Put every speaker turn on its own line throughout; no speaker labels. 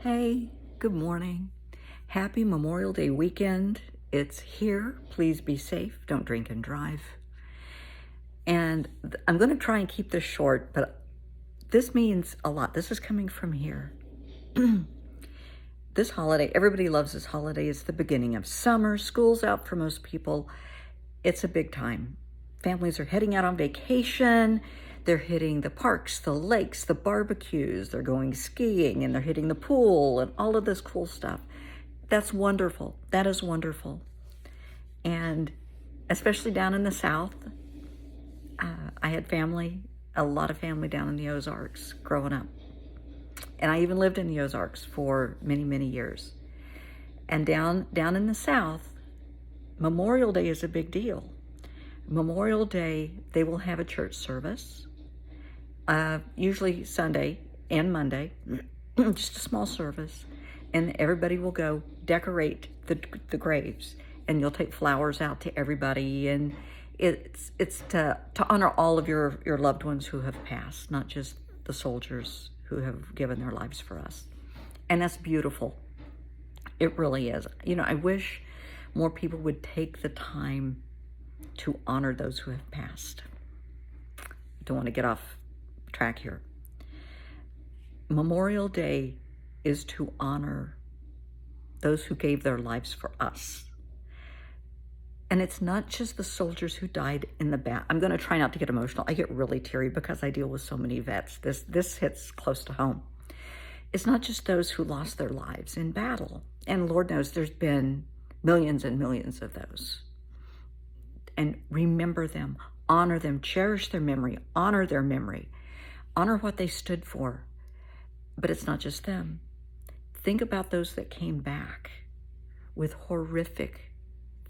Hey, good morning. Happy Memorial Day weekend. It's here. Please be safe. Don't drink and drive. And I'm going to try and keep this short, but this means a lot. This is coming from here. This holiday, everybody loves this holiday. It's the beginning of summer. School's out for most people. It's a big time. Families are heading out on vacation. They're hitting the parks, the lakes, the barbecues. They're going skiing and they're hitting the pool and all of this cool stuff. That's wonderful. That is wonderful. And especially down in the South, I had family, a lot of family down in the Ozarks growing up. And I even lived in the Ozarks for many, many years. And down in the South, Memorial Day is a big deal. Memorial Day, they will have a church service, usually Sunday and Monday, just a small service, and everybody will go decorate the graves, and you'll take flowers out to everybody, and it's to honor all of your loved ones who have passed, not just the soldiers who have given their lives for us. And that's beautiful. It really is. You know, I wish more people would take the time to honor those who have passed. Don't want to get off track here. Memorial Day is to honor those who gave their lives for us. And it's not just the soldiers who died in the battle. I'm going to try not to get emotional. I get really teary because I deal with so many vets. This hits close to home. It's not just those who lost their lives in battle. And Lord knows there's been millions and millions of those. And remember them, honor them, cherish their memory, honor their memory, honor what they stood for. But it's not just them. Think about those that came back with horrific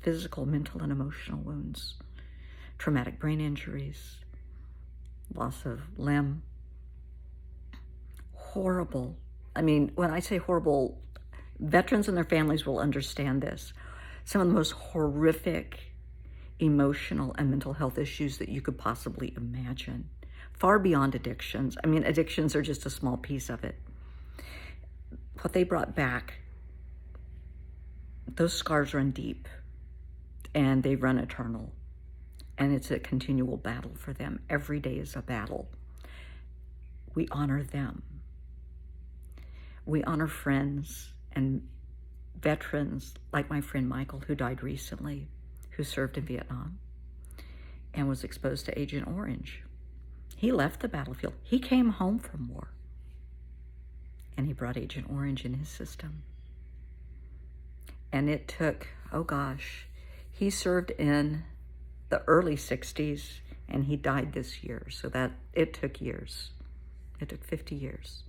physical, mental, and emotional wounds, traumatic brain injuries, loss of limb. Horrible. I mean, when I say horrible, veterans and their families will understand this. Some of the most horrific emotional and mental health issues that you could possibly imagine, far beyond addictions. I mean, addictions are just a small piece of it. What they brought back, those scars run deep and they run eternal. And it's a continual battle for them. Every day is a battle. We honor them. We honor friends and veterans like my friend Michael, who died recently, who served in Vietnam and was exposed to Agent Orange. He left the battlefield. He came home from war. And he brought Agent Orange in his system. And it took, oh gosh, he served in the early 60s and he died this year. So that it took years. It took 50 years.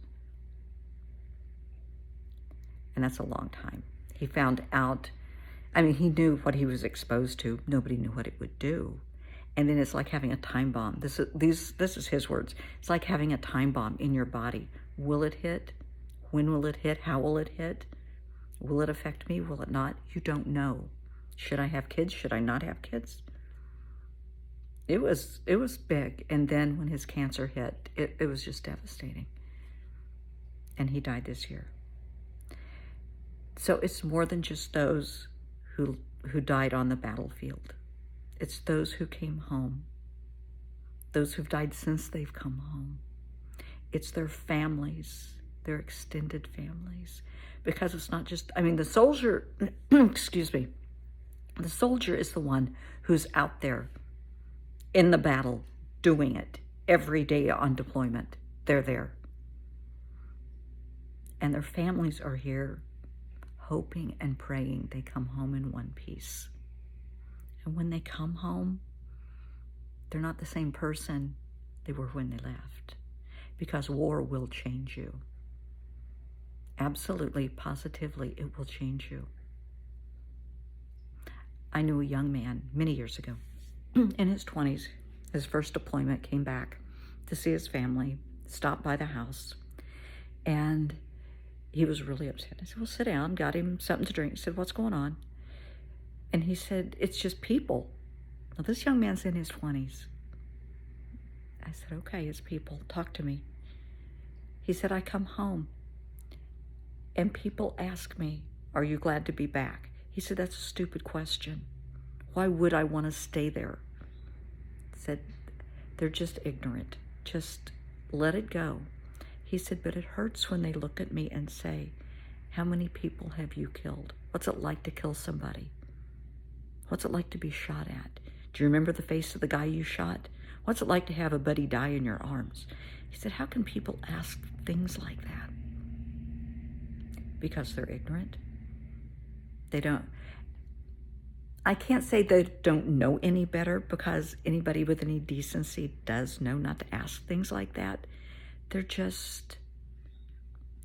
And that's a long time. He found out, I mean, he knew what he was exposed to. Nobody knew what it would do. And then it's like having a time bomb. This is his words. It's like having a time bomb in your body. Will it hit? When will it hit? How will it hit? Will it affect me? Will it not? You don't know. Should I have kids? Should I not have kids? It was big. And then when his cancer hit, it was just devastating. And he died this year. So it's more than just those who died on the battlefield. It's those who came home, those who've died since they've come home. It's their families, their extended families, because it's not just, I mean, the soldier, excuse me, the soldier is the one who's out there in the battle doing it every day on deployment. They're there. And their families are here hoping and praying they come home in one piece. And when they come home, they're not the same person they were when they left, because war will change you. Absolutely, positively, it will change you. I knew a young man many years ago, in his 20s, his first deployment, came back to see his family, stopped by the house, and he was really upset. I said, well, sit down, got him something to drink. I said, what's going on? And he said, it's just people. Now, this young man's in his 20s. I said, okay, it's people. Talk to me. He said, I come home And people ask me, are you glad to be back? He said, that's a stupid question. Why would I want to stay there? He said, they're just ignorant. Just let it go. He said, but it hurts when they look at me and say, how many people have you killed? What's it like to kill somebody? What's it like to be shot at? Do you remember the face of the guy you shot? What's it like to have a buddy die in your arms? He said, how can people ask things like that? Because they're ignorant. They don't. I can't say they don't know any better, because anybody with any decency does know not to ask things like that. They're just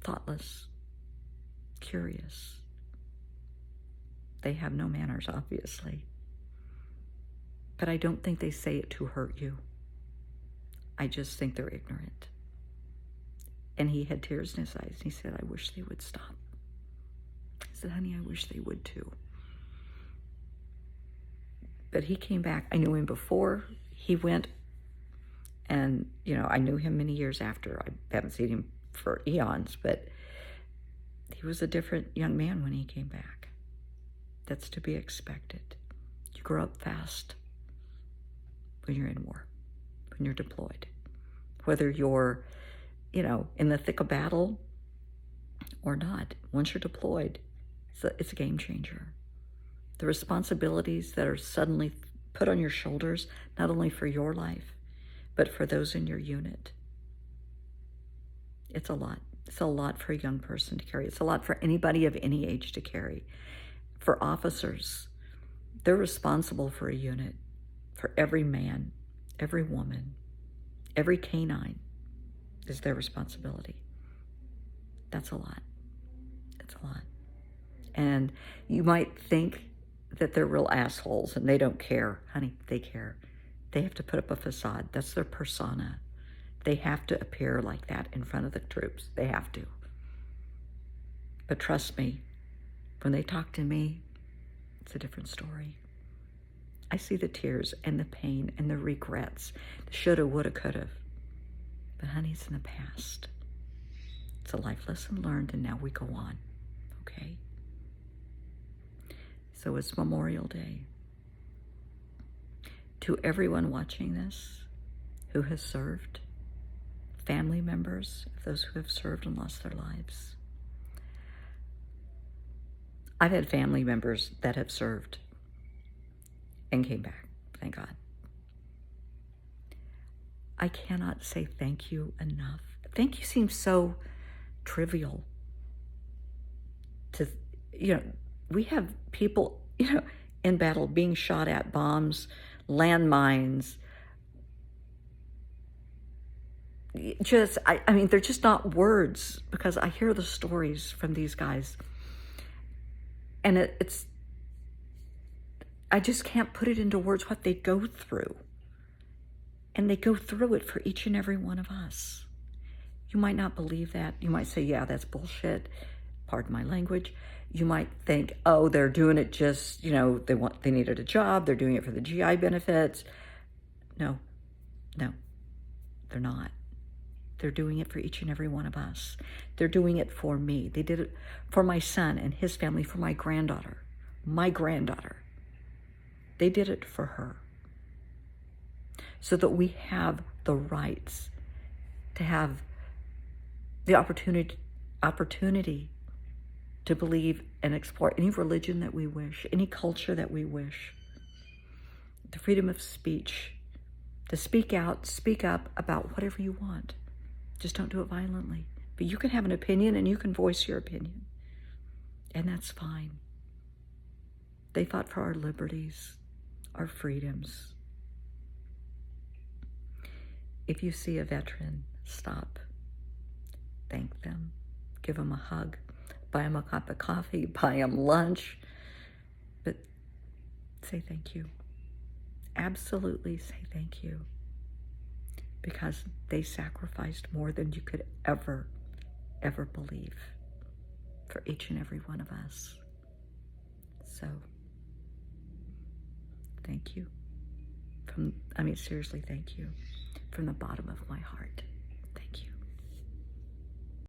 thoughtless, curious. They have no manners, obviously. But I don't think they say it to hurt you. I just think they're ignorant. And he had tears in his eyes. He said, I wish they would stop. I said, honey, I wish they would too. But he came back. I knew him before he went. And, I knew him many years after. I haven't seen him for eons, but he was a different young man when he came back. That's to be expected. You grow up fast when you're in war, when you're deployed. Whether you're, in the thick of battle or not, once you're deployed, it's a game changer. The responsibilities that are suddenly put on your shoulders, not only for your life, but for those in your unit. It's a lot. It's a lot for a young person to carry. It's a lot for anybody of any age to carry. For officers, they're responsible for a unit, for every man, every woman, every canine is their responsibility. That's a lot. It's a lot. And you might think that they're real assholes and they don't care. Honey, they care. They have to put up a facade. That's their persona. They have to appear like that in front of the troops. They have to. But trust me, when they talk to me, it's a different story. I see the tears and the pain and the regrets, the shoulda, woulda, coulda. But honey, it's in the past. It's a life lesson learned, and now we go on, okay? So it's Memorial Day. To everyone watching this who has served, family members of those who have served and lost their lives. I've had family members that have served and came back, thank God. I cannot say thank you enough. Thank you seems so trivial. We have people, in battle being shot at, bombs, landmines. They're just not words, because I hear the stories from these guys. And I just can't put it into words what they go through. And they go through it for each and every one of us. You might not believe that. You might say, yeah, that's bullshit. Pardon my language. You might think, oh, they're doing it just, they needed a job. They're doing it for the GI benefits. No, they're not. They're doing it for each and every one of us. They're doing it for me. They did it for my son and his family, for my granddaughter. They did it for her. So that we have the rights to have the opportunity to believe and explore any religion that we wish, any culture that we wish. The freedom of speech, to speak out, speak up about whatever you want. Just don't do it violently. But you can have an opinion and you can voice your opinion. And that's fine. They fought for our liberties, our freedoms. If you see a veteran, stop. Thank them. Give them a hug. Buy them a cup of coffee. Buy them lunch. But say thank you. Absolutely say thank you. Because they sacrificed more than you could ever believe for each and every one of us. So, thank you. Seriously, thank you from the bottom of my heart.